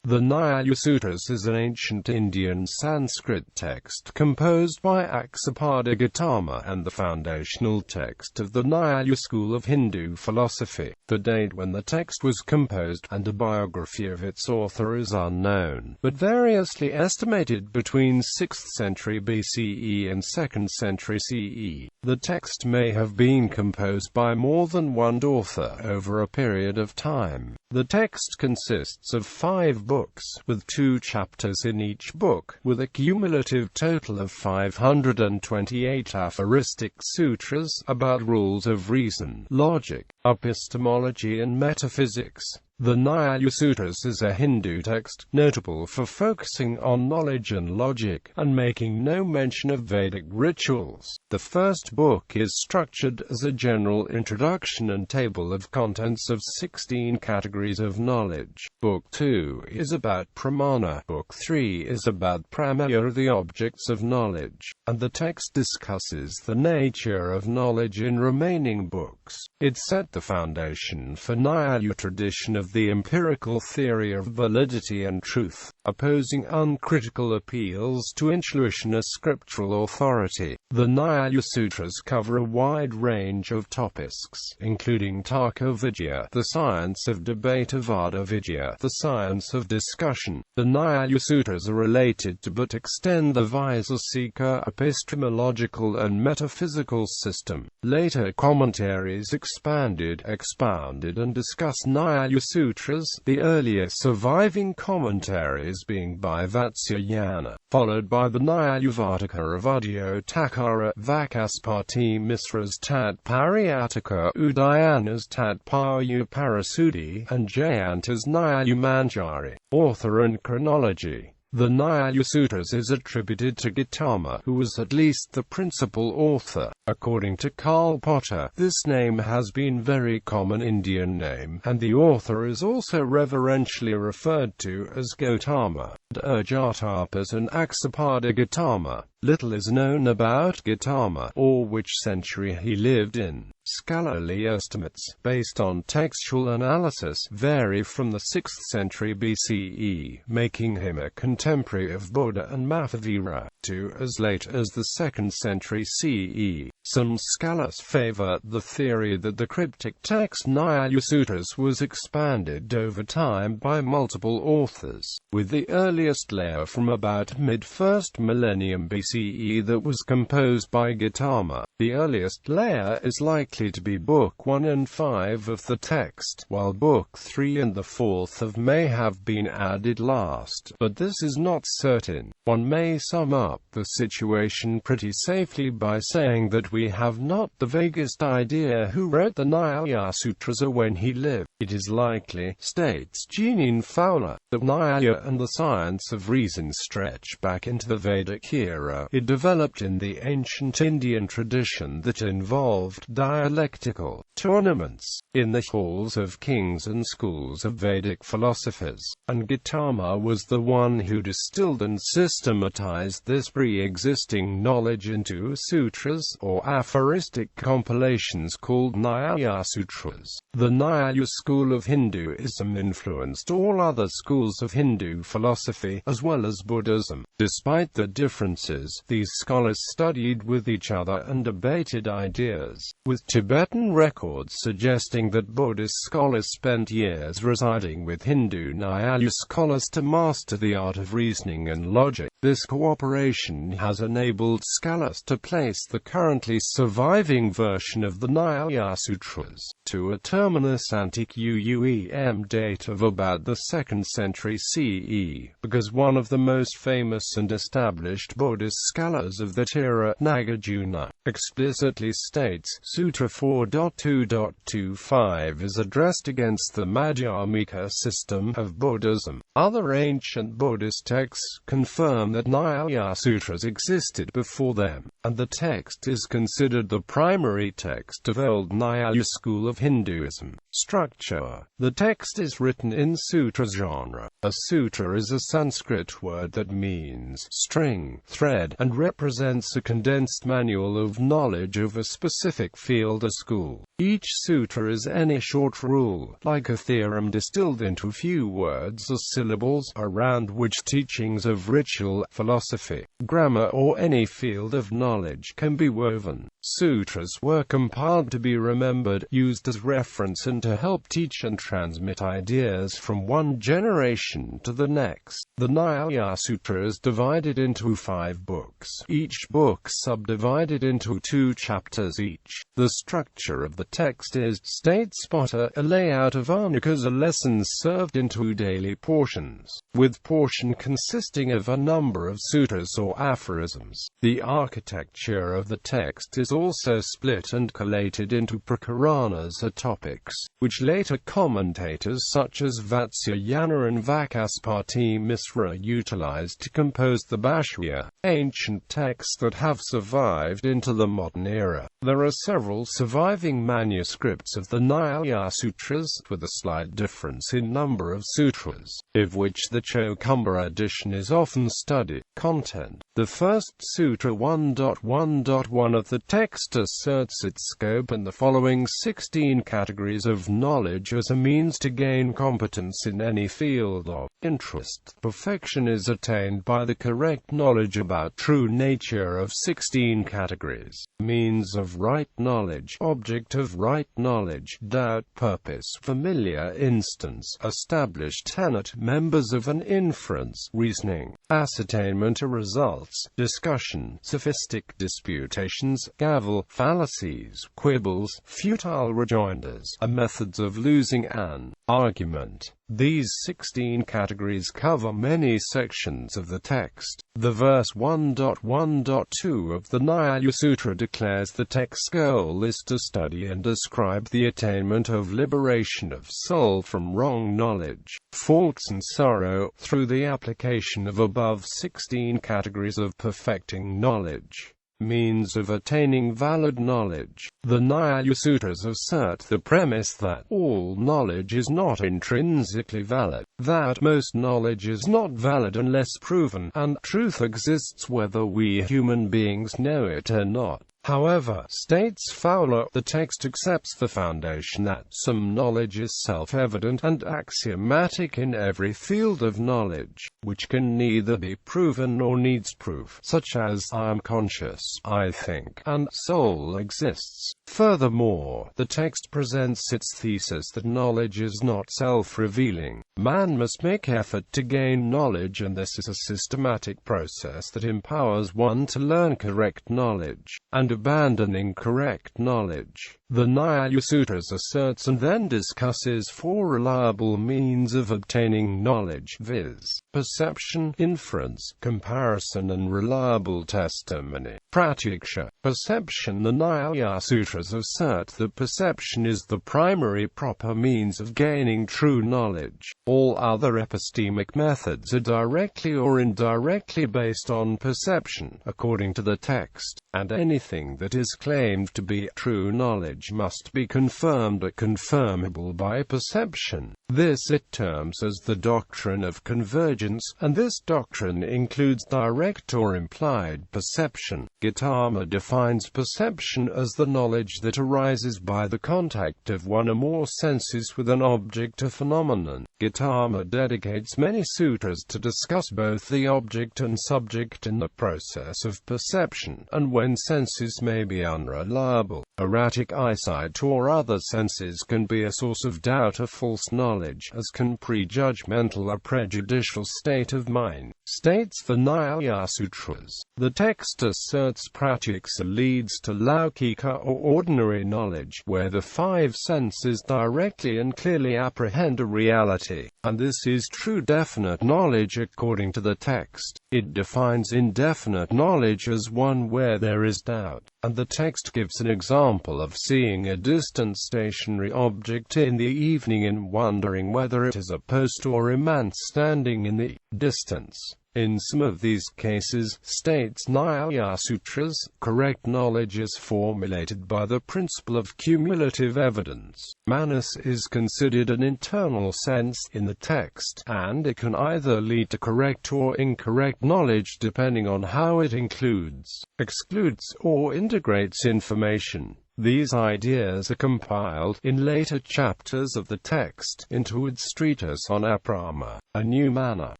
The Nyāya Sūtras is an ancient Indian Sanskrit text composed by Akṣapāda Gautama and the foundational text of the Nyaya school of Hindu philosophy. The date when the text was composed and a biography of its author is unknown, but variously estimated between 6th century BCE and 2nd century CE. The text may have been composed by more than one author over a period of time. The text consists of 5 books, with 2 chapters in each book, with a cumulative total of 528 aphoristic sutras about rules of reason, logic, epistemology and metaphysics. The Nyaya Sūtras is a Hindu text, notable for focusing on knowledge and logic, and making no mention of Vedic rituals. The first book is structured as a general introduction and table of contents of 16 categories of knowledge. Book 2 is about pramana. Book 3 is about pramaya, the objects of knowledge, and the text discusses the nature of knowledge in remaining books. It set the foundation for Nyaya tradition of the empirical theory of validity and truth, opposing uncritical appeals to intuition as scriptural authority. The Nyaya Sūtras cover a wide range of topics, including Tarka Vidya, the science of debate, Vada Vidya, the science of discussion. The Nyaya Sūtras are related to but extend the Vaisasika epistemological and metaphysical system. Later commentaries expounded and discussed Nyaya Sūtras, the earliest surviving commentaries being by Vatsyayana, followed by the Nyaya of Udyotakara, Vakaspati Misra's Tat Pariyataka, Udayana's Tat Paryu Parasudi, and Jayanta's Nyaya Manjari. Author and chronology. The Nyaya Sūtras is attributed to Gautama, who was at least the principal author. According to Karl Potter, this name has been very common Indian name, and the author is also reverentially referred to as Gautama, Urjatapas and Akṣapāda Gautama. Little is known about Gautama, or which century he lived in. Scholarly estimates, based on textual analysis, vary from the 6th century BCE, making him a contemporary of Buddha and Mahavira, to as late as the 2nd century CE. Some scholars favor the theory that the cryptic text Nyaya Sūtras was expanded over time by multiple authors, with the earliest layer from about mid-1st millennium BCE that was composed by Gautama. The earliest layer is likely to be Book 1 and 5 of the text, while Book 3 and the 4th may have been added last, but this is not certain. One may sum up the situation pretty safely by saying that we have not the vaguest idea who wrote the Nyaya Sūtras or when he lived. It is likely, states Jeanine Fowler, that Nyaya and the science of reason stretch back into the Vedic era. It developed in the ancient Indian tradition that involved dialectical tournaments in the halls of kings and schools of Vedic philosophers, and Gautama was the one who distilled and systematized this pre-existing knowledge into sutras, or aphoristic compilations called Nyaya Sūtras. The Nyaya school of Hinduism influenced all other schools of Hindu philosophy, as well as Buddhism. Despite the differences, these scholars studied with each other and debated ideas, with Tibetan records suggesting that Buddhist scholars spent years residing with Hindu Nyaya scholars to master the art of reasoning and logic. This cooperation has enabled scholars to place the currently surviving version of the Nyaya Sūtras to a terminus antiquum date of about the 2nd century CE, because one of the most famous and established Buddhist scholars of that era, Nagarjuna, explicitly states, Sutra 4.2.25 is addressed against the Madhyamika system of Buddhism. Other ancient Buddhist texts confirm that Nyaya Sūtras existed before them, and the text is considered the primary text of Old Nyaya school of Hinduism. Structure. The text is written in sutra genre. A sutra is a Sanskrit word that means string, thread, and represents a condensed manual of knowledge knowledge of a specific field or school. Each sutra is any short rule, like a theorem distilled into few words or syllables, around which teachings of ritual, philosophy, grammar or any field of knowledge can be woven. Sutras were compiled to be remembered, used as reference and to help teach and transmit ideas from one generation to the next. The Nyāya Sūtra is divided into 5 books, each book subdivided into 2 chapters each. The structure of the text is, states Spotta, a layout of anakas or lessons served into daily portions, with portion consisting of a number of sutras or aphorisms. The architecture of the text is also split and collated into prakaranas or topics, which later commentators such as Vatsyayana and Vakasapati Misra utilized to compose the Bhashya, ancient texts that have survived into the modern era. There are several surviving manuscripts of the Nyaya Sūtras, with a slight difference in number of sutras, of which the Chokumbara edition is often studied. Content. The first Sutra 1.1.1 of the text asserts its scope and the following 16 categories of knowledge as a means to gain competence in any field of interest. Perfection is attained by the correct knowledge about true nature of 16 categories. Means of right knowledge, object of right knowledge, doubt, purpose, familiar instance, established tenet, members of an inference, reasoning, ascertainment of results, discussion, sophistic disputations, gavel, fallacies, quibbles, futile rejoinders, are methods of losing an argument. These 16 categories cover many sections of the text. The verse 1.1.2 of the Nyaya Sutra declares the text's goal is to study and describe the attainment of liberation of soul from wrong knowledge, faults and sorrow, through the application of above 16 categories of perfecting knowledge. Means of attaining valid knowledge. The Nyaya Sūtras assert the premise that all knowledge is not intrinsically valid, that most knowledge is not valid unless proven, and truth exists whether we human beings know it or not. However, states Fowler, the text accepts the foundation that some knowledge is self-evident and axiomatic in every field of knowledge, which can neither be proven nor needs proof, such as I am conscious, I think, and soul exists. Furthermore, the text presents its thesis that knowledge is not self-revealing. Man must make effort to gain knowledge, and this is a systematic process that empowers one to learn correct knowledge and abandon incorrect knowledge. The Nyaya Sūtras asserts and then discusses 4 reliable means of obtaining knowledge, viz. Perception, inference, comparison and reliable testimony. Pratyaksha. Perception. The Nyaya Sūtras assert that perception is the primary proper means of gaining true knowledge. All other epistemic methods are directly or indirectly based on perception, according to the text, and anything that is claimed to be true knowledge must be confirmed or confirmable by perception. This it terms as the doctrine of convergence, and this doctrine includes direct or implied perception. Gautama defines perception as the knowledge that arises by the contact of one or more senses with an object or phenomenon. Gautama dedicates many sutras to discuss both the object and subject in the process of perception, and when senses may be unreliable, erratic eyesight or other senses can be a source of doubt or false knowledge, as can prejudgmental or prejudicial state of mind. States the Nyaya Sūtras. The text asserts pratyaksa leads to laukika or ordinary knowledge, where the 5 senses directly and clearly apprehend a reality, and this is true definite knowledge according to the text. It defines indefinite knowledge as one where there is doubt, and the text gives an example of seeing a distant stationary object in the evening in wonder considering whether it is a post or immanent standing in the distance. In some of these cases, states Nyāya Sūtras, correct knowledge is formulated by the principle of cumulative evidence. Manas is considered an internal sense in the text, and it can either lead to correct or incorrect knowledge depending on how it includes, excludes, or integrates information. These ideas are compiled, in later chapters of the text, into its treatise on aprama, a new manner.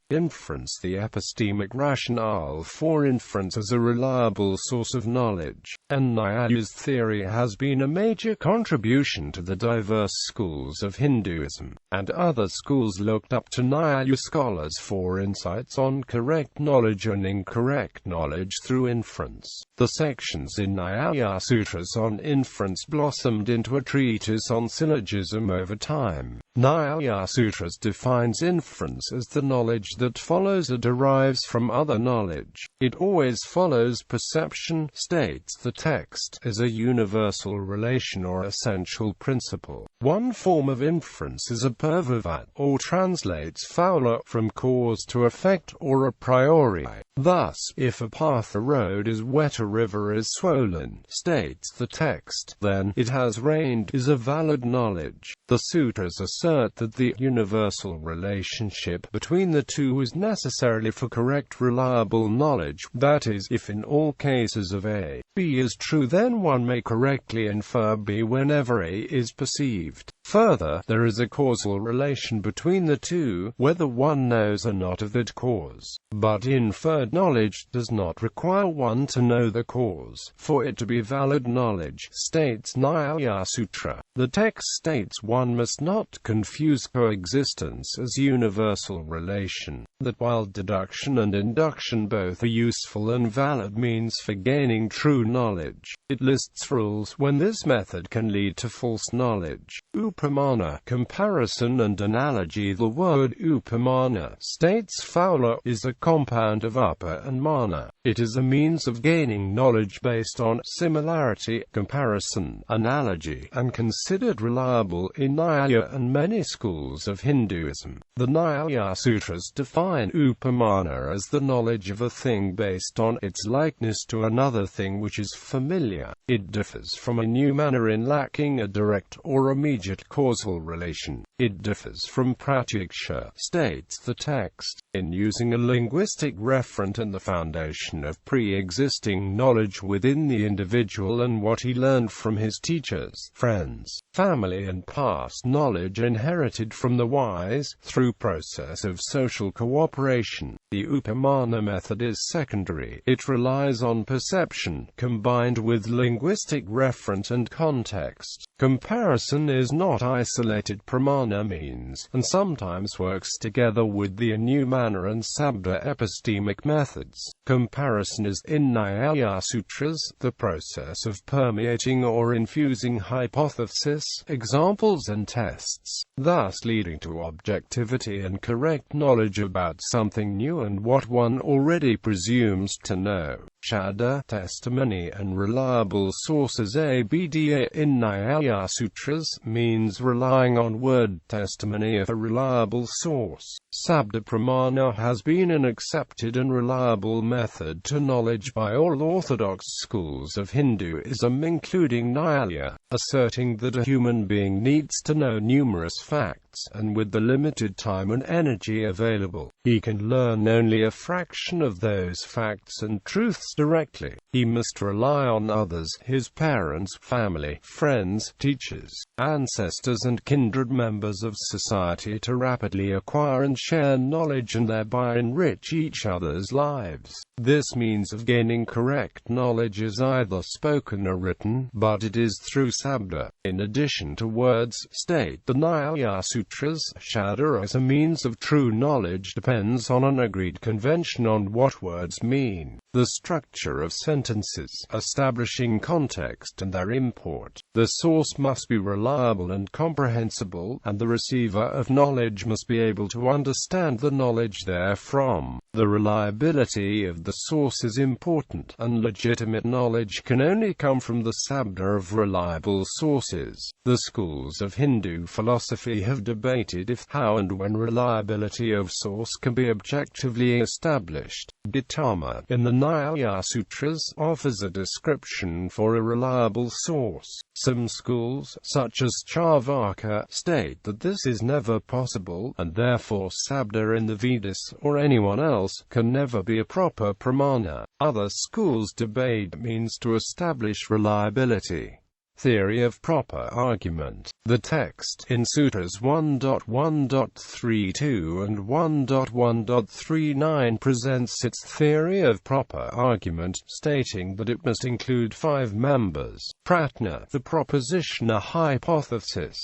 Inference. The epistemic rationale for inference as a reliable source of knowledge, and Nyaya's theory has been a major contribution to the diverse schools of Hinduism, and other schools looked up to Nyaya scholars for insights on correct knowledge and incorrect knowledge through inference. The sections in Nyāya Sūtras on inference blossomed into a treatise on syllogism over time. Nyāya Sūtras defines inference as the knowledge that follows or derives from other knowledge. It always follows perception, states the text, as a universal relation or essential principle. One form of inference is a purvavat, or translates fowler, from cause to effect or a priori. Thus, if a path, a road is wet, a river is swollen, states the text, then it has rained, is a valid knowledge. The sutras assert that the universal relationship between the two is necessarily for correct reliable knowledge, that is, if in all cases of A, B is true, then one may correctly infer B whenever A is perceived. Further, there is a causal relation between the two, whether one knows or not of that cause. But inferred knowledge does not require one to know the cause, for it to be valid knowledge, states Nyāya Sūtra. The text states one must not confuse coexistence as universal relation, that while deduction and induction both are useful and valid means for gaining true knowledge, it lists rules when this method can lead to false knowledge. Upamana, comparison and analogy. The word upamana states fowler is a compound of upa and mana. It is a means of gaining knowledge based on similarity, comparison, analogy, and considered reliable in Nyaya and many schools of Hinduism. The Nyaya Sūtras define upamana as the knowledge of a thing based on its likeness to another thing which is familiar. It differs from a new manner in lacking a direct or immediate causal relation. It differs from pratyaksha, states the text, in using a linguistic referent and the foundation of pre-existing knowledge within the individual and what he learned from his teachers, friends, family and past knowledge inherited from the wise, through process of social cooperation. The upamana method is secondary. It relies on perception, combined with linguistic referent and context. Comparison is not isolated. Pramana means, and sometimes works together with the anumana and sabda epistemic methods. Comparison is, in Nyaya Sūtras, the process of permeating or infusing hypotheses, examples and tests, thus leading to objectivity and correct knowledge about something new and what one already presumes to know. Shada, testimony and reliable sources. Abda in Nyaya Sūtras means relying on word testimony of a reliable source. Sabda pramana has been an accepted and reliable method to knowledge by all orthodox schools of Hinduism including Nyaya, asserting that a human being needs to know numerous facts, and with the limited time and energy available, he can learn only a fraction of those facts and truths directly. He must rely on others, his parents, family, friends, teachers, ancestors and kindred members of society to rapidly acquire and share knowledge and thereby enrich each other's lives. This means of gaining correct knowledge is either spoken or written, but it is through sabda. In addition to words, state the Nyaya Sūtras, shada as a means of true knowledge depends on an agreed convention on what words mean. The structure of sentences, establishing context and their import. The source must be reliable and comprehensible, and the receiver of knowledge must be able to understand the knowledge therefrom. The reliability of the source is important, and legitimate knowledge can only come from the sabda of reliable sources. The schools of Hindu philosophy have debated if, how and when reliability of source can be objectively established. Gautama, in the Nyāya Sūtras, offers a description for a reliable source. Some schools, such as Charvaka, state that this is never possible, and therefore sabda in the Vedas, or anyone else, can never be a proper pramana. Other schools debate means to establish reliability. Theory of proper argument. The text, in Sutras 1.1.32 and 1.1.39, presents its theory of proper argument, stating that it must include 5 members: pratna, the proposition, a hypothesis;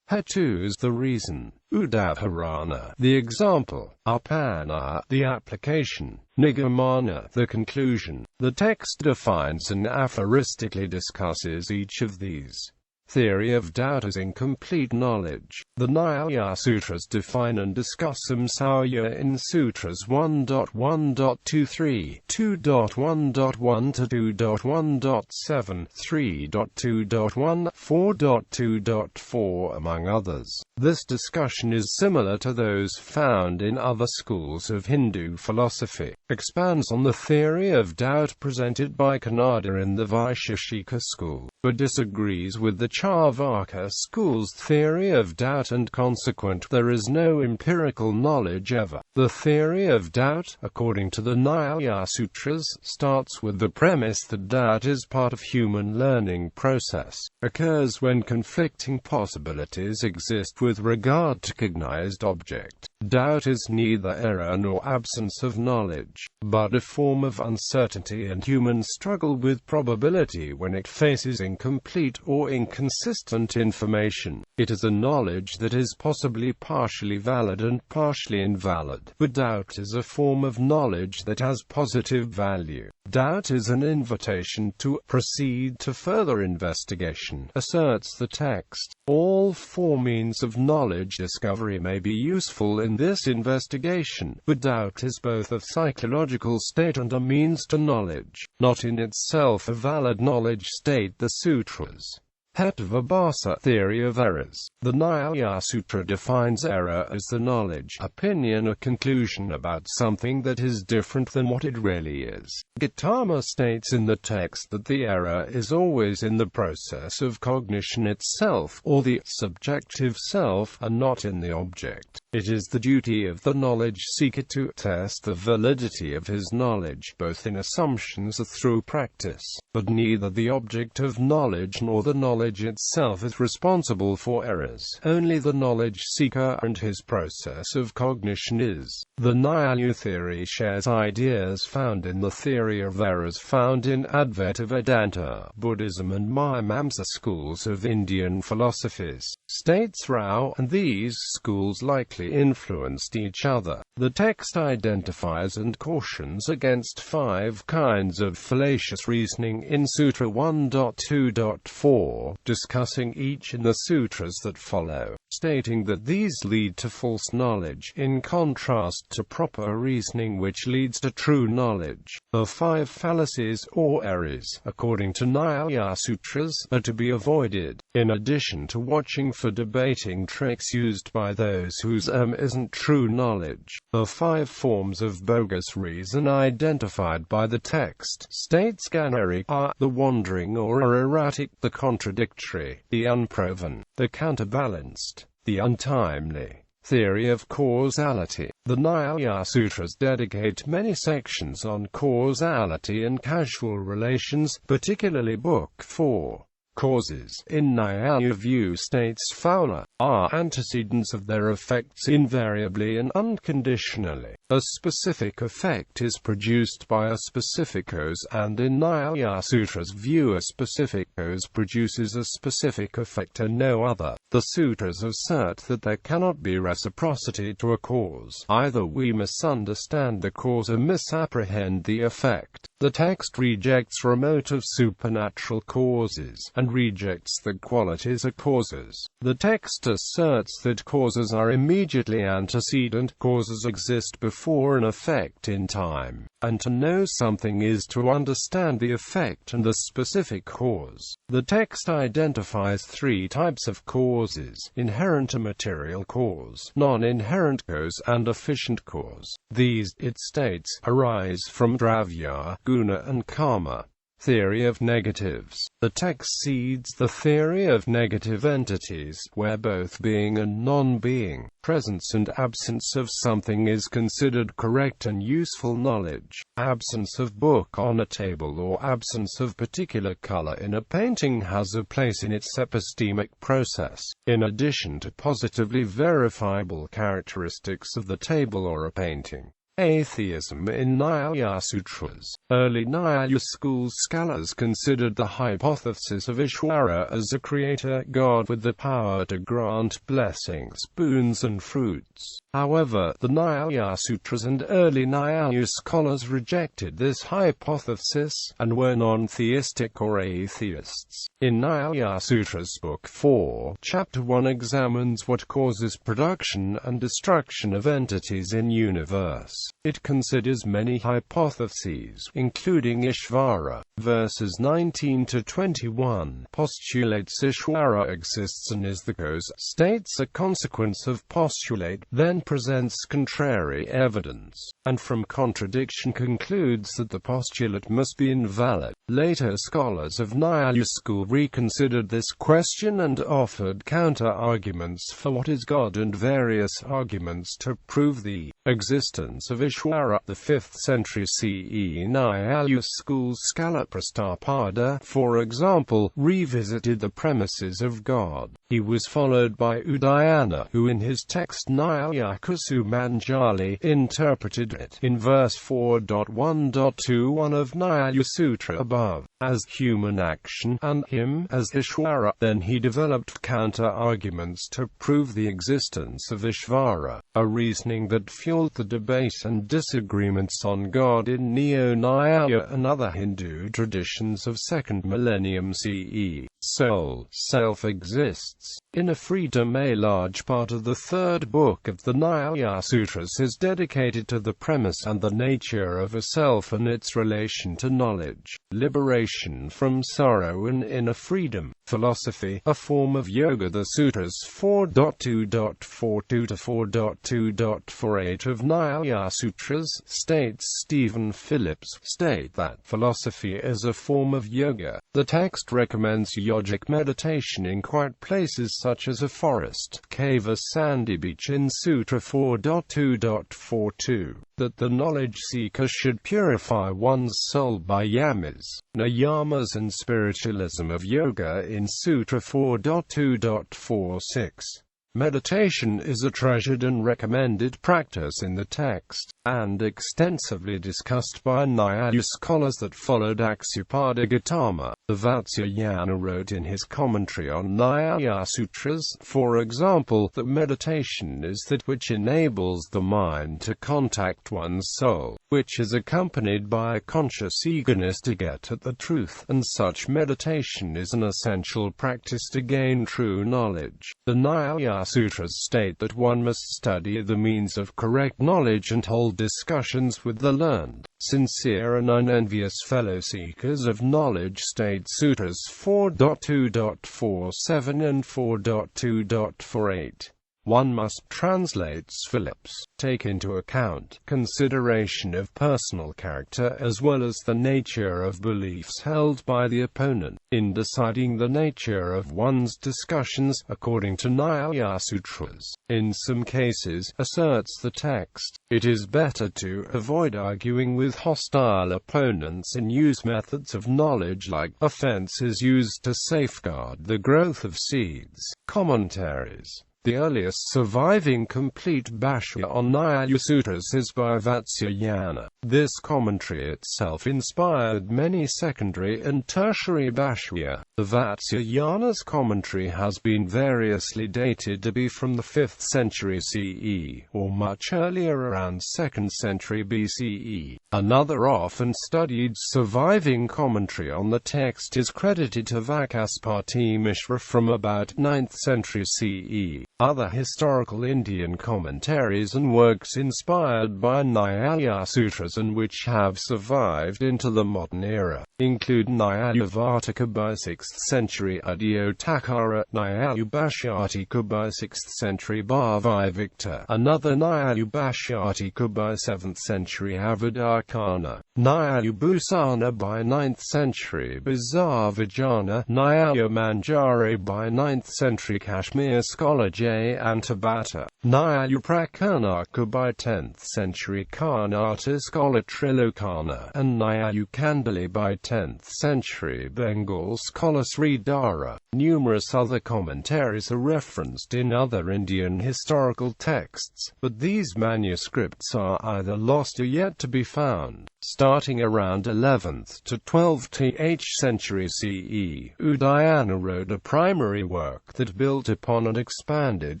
hetus, the reason; udaharana, the example; apana, the application; nigamana, the conclusion. The text defines and aphoristically discusses each of these. Theory of doubt as incomplete knowledge. The Nyaya Sūtras define and discuss samsaya in Sutras 1.1.23, 2.1.1 to 2.1.7, 3.2.1, 4.2.4, among others. This discussion is similar to those found in other schools of Hindu philosophy, expands on the theory of doubt presented by Kannada in the Vaisheshika school, but disagrees with the Charvaka school's theory of doubt and Consequent. There is no empirical knowledge ever. The theory of doubt, according to the Nyaya Sūtras, starts with the premise that doubt is part of human learning process, occurs when conflicting possibilities exist with regard to cognized object. Doubt is neither error nor absence of knowledge, but a form of uncertainty and human struggle with probability when it faces incomplete or inconsistent information. It is a knowledge that is possibly partially valid and partially invalid, but doubt is a form of knowledge that has positive value. Doubt is an invitation to proceed to further investigation, asserts the text. All 4 means of knowledge discovery may be useful in this investigation, but doubt is both a psychological state and a means to knowledge, not in itself a valid knowledge, state the sutras. Hetvabhasa, theory of errors. The Nyaya Sutra defines error as the knowledge, opinion or conclusion about something that is different than what it really is. Gautama states in the text that the error is always in the process of cognition itself, or the subjective self, and not in the object. It is the duty of the knowledge seeker to test the validity of his knowledge, both in assumptions and through practice. But neither the object of knowledge nor the knowledge itself is responsible for errors. Only the knowledge seeker and his process of cognition is. The Nyaya theory shares ideas found in the theory of errors found in Advaita Vedanta, Buddhism and Mimamsa schools of Indian philosophies, states Rao, and these schools likely influenced each other. The text identifies and cautions against 5 kinds of fallacious reasoning in Sutra 1.2.4, discussing each in the sutras that follow, stating that these lead to false knowledge, in contrast to proper reasoning which leads to true knowledge. The 5 fallacies or errors, according to Nyaya Sūtras, are to be avoided, in addition to watching for debating tricks used by those whose aim isn't true knowledge. The 5 forms of bogus reason identified by the text, states Ganari, are the wandering or erratic, the contradictory, the unproven, the counterbalanced, the untimely. Theory of causality. The Nyaya Sūtras dedicate many sections on causality and causal relations, particularly Book 4. Causes, in Nyaya view, states phaula, are antecedents of their effects invariably and unconditionally. A specific effect is produced by a specific cause, and in Nyaya Sūtras view a specific cause produces a specific effect and no other. The sutras assert that there cannot be reciprocity to a cause. Either we misunderstand the cause or misapprehend the effect. The text rejects remote of supernatural causes, and rejects the qualities of causes. The text asserts that causes are immediately antecedent, causes exist before an effect in time, and to know something is to understand the effect and the specific cause. The text identifies three types of causes: inherent or material cause, non-inherent cause, and efficient cause. These, it states, arise from dravya, guna and karma. Theory of negatives. The text cedes the theory of negative entities, where both being and non-being, presence and absence of something is considered correct and useful knowledge. Absence of book on a table or absence of particular color in a painting has a place in its epistemic process, in addition to positively verifiable characteristics of the table or a painting. Atheism in Nyāya Sūtras. Early Nyaya school scholars considered the hypothesis of Ishvara as a creator god with the power to grant blessings, boons and fruits. However, the Nyāya Sūtras and early Nyaya scholars rejected this hypothesis, and were non-theistic or atheists. In Nyāya Sūtras Book 4, Chapter 1 examines what causes production and destruction of entities in universe. It considers many hypotheses, including Ishvara. Verses 19 to 21 postulates Ishvara exists and is the cause, states a consequence of postulate, then presents contrary evidence, and from contradiction concludes that the postulate must be invalid. Later scholars of Nyaya school reconsidered this question and offered counter-arguments for what is God and various arguments to prove the existence of Ishvara. The 5th century CE Nyaya school scholar Akṣapāda, for example, revisited the premises of God. He was followed by Udayana, who in his text Nyaya Kusumanjali interpreted it in verse 4.1.21 of Nyaya Sutra above as human action, and him as Ishvara. Then he developed counter-arguments to prove the existence of Ishvara, a reasoning that fueled the debate and disagreements on God in Neo-Nyaya and other Hindu traditions of 2nd millennium CE. Soul, self exists. In a freedom, a large part of the 3rd book of the Nyaya Sutras is dedicated to the premise and the nature of a self and its relation to knowledge, liberation from sorrow and inner freedom. Philosophy, a form of yoga. The Sutras 4.2.42 to 4.2.48 of Nyaya Sutras states Stephen Phillips state that philosophy is a form of yoga. The text recommends yogic meditation in quiet places such as a forest, cave or sandy beach. In Sutra 4.2.42, that the knowledge seeker should purify one's soul by yamas, niyamas and spiritualism of yoga. In Sutra 4.2.46, meditation is a treasured and recommended practice in the text, and extensively discussed by Nyaya scholars that followed Akṣapāda Gautama. The Vatsyayana wrote in his commentary on Nyaya Sutras, for example, that meditation is that which enables the mind to contact one's soul, which is accompanied by a conscious eagerness to get at the truth, and such meditation is an essential practice to gain true knowledge. The Nyaya Sutras state that one must study the means of correct knowledge and hold discussions with the learned, sincere and unenvious fellow seekers of knowledge. State Sutras 4.2.47 and 4.2.48. One must, translates Phillips, take into account consideration of personal character as well as the nature of beliefs held by the opponent, in deciding the nature of one's discussions, according to Nyaya Sutras. In some cases, asserts the text, it is better to avoid arguing with hostile opponents and use methods of knowledge like offenses used to safeguard the growth of seeds. Commentaries. The earliest surviving complete bhashya on Nyāya Sūtras is by Vatsyayana. This commentary itself inspired many secondary and tertiary bhashya. The Vatsyayana's commentary has been variously dated to be from the 5th century CE, or much earlier around 2nd century BCE. Another often studied surviving commentary on the text is credited to Akṣapāda Mishra from about 9th century CE. Other historical Indian commentaries and works inspired by Nyāya Sūtras and which have survived into the modern era include Nyāya Vartika by 6th century Udyotakara, Nyāya Bhashyatika by 6th century Bhavivakta, another Nyāya Bhashyatika by 7th century Avadakana, Nyāya Bhusana by 9th century Bizarvijana, Nyāya Manjari by 9th century Kashmir scholar J. Antabata, Nyāya Prakarnaka by 10th century Karnata scholar Trilokana, and Nyāya Kandali by 10th century Bengal scholar Sridhara. Numerous other commentaries are referenced in other Indian historical texts, but these manuscripts are either lost or yet to be found. Starting around 11th to 12th century CE, Udayana wrote a primary work that built upon and expanded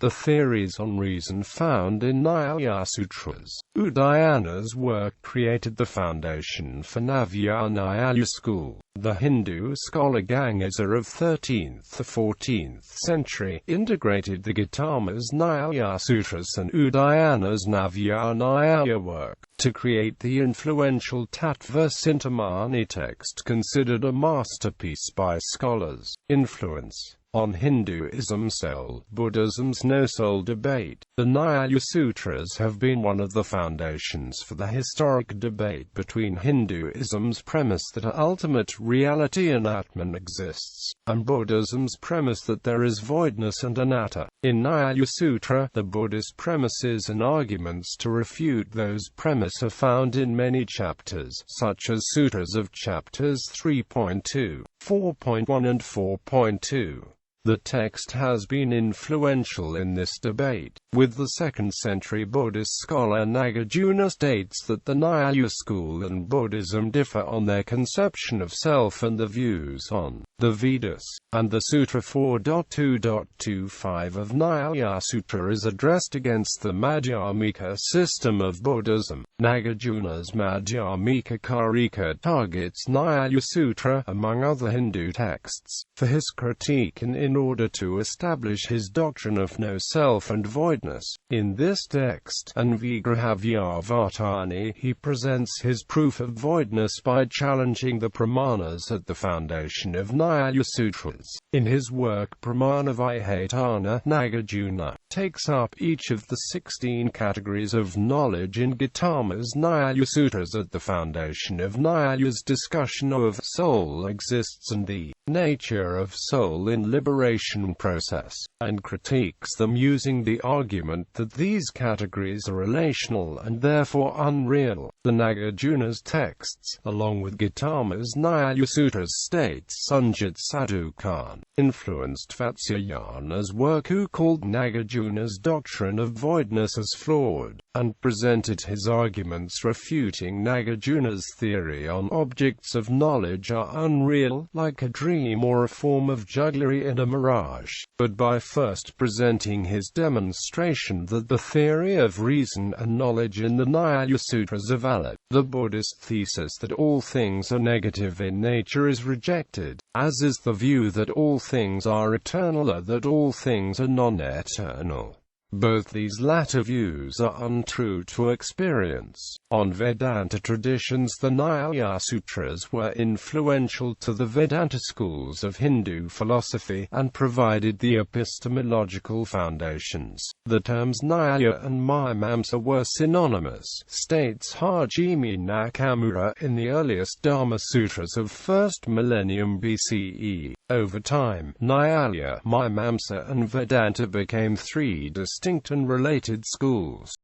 the theories on reason found in Nyaya Sūtras. Udayana's work created the foundation for Navya Nyaya school. The Hindu scholar Gangasa of 13th to 14th century integrated the Gautama's Nyaya Sūtras and Udayana's Navya Nyaya work to create the influential Tattva Sintamani text considered a masterpiece by scholars. Influence on Hinduism's soul, Buddhism's no-soul debate. The Nyaya Sūtras have been one of the foundations for the historic debate between Hinduism's premise that an ultimate reality in Atman exists, and Buddhism's premise that there is voidness and anatta. In Nyaya Sūtra, the Buddhist premises and arguments to refute those premises are found in many chapters, such as Sutras of chapters 3.2, 4.1 and 4.2. The text has been influential in this debate, with the 2nd century Buddhist scholar Nagarjuna states that the Nyaya school and Buddhism differ on their conception of self and the views on the Vedas, and the Sutra 4.2.25 of Nyaya Sutra is addressed against the Madhyamika system of Buddhism. Nagarjuna's Madhyamika Karika targets Nyaya Sutra, among other Hindu texts, for his critique and in order to establish his doctrine of no self and voidness. In this text, Anvigrahavyāvartani, he presents his proof of voidness by challenging the pramanas at the foundation of Nyaya Sūtras. In his work Pramanavaihatana, Nagarjuna takes up each of the 16 categories of knowledge in Gautama's Nyaya Sūtras at the foundation of Nyaya's discussion of soul exists and the nature of soul in liberation process, and critiques them using the argument that these categories are relational and therefore unreal. The Nagarjuna's texts, along with Gautama's Nyaya Sūtras, states Sunjit Sadhu Khan influenced Vatsyayana's work, who called Nagarjuna's doctrine of voidness as flawed, and presented his arguments refuting Nagarjuna's theory on objects of knowledge are unreal, like a dream or a form of jugglery and a mirage, but by first presenting his demonstration that the theory of reason and knowledge in the Nyaya Sūtras are valid. The Buddhist thesis that all things are negative in nature is rejected, as is the view that all things are eternal or that all things are non-eternal. Both these latter views are untrue to experience. On Vedanta traditions, the Nyaya Sūtras were influential to the Vedanta schools of Hindu philosophy, and provided the epistemological foundations. The terms Nyaya and Mimamsa were synonymous, states Hajime Nakamura in the earliest Dharma Sutras of 1st millennium BCE. Over time, Nyaya, Mimamsa and Vedanta became three distinct and related schools.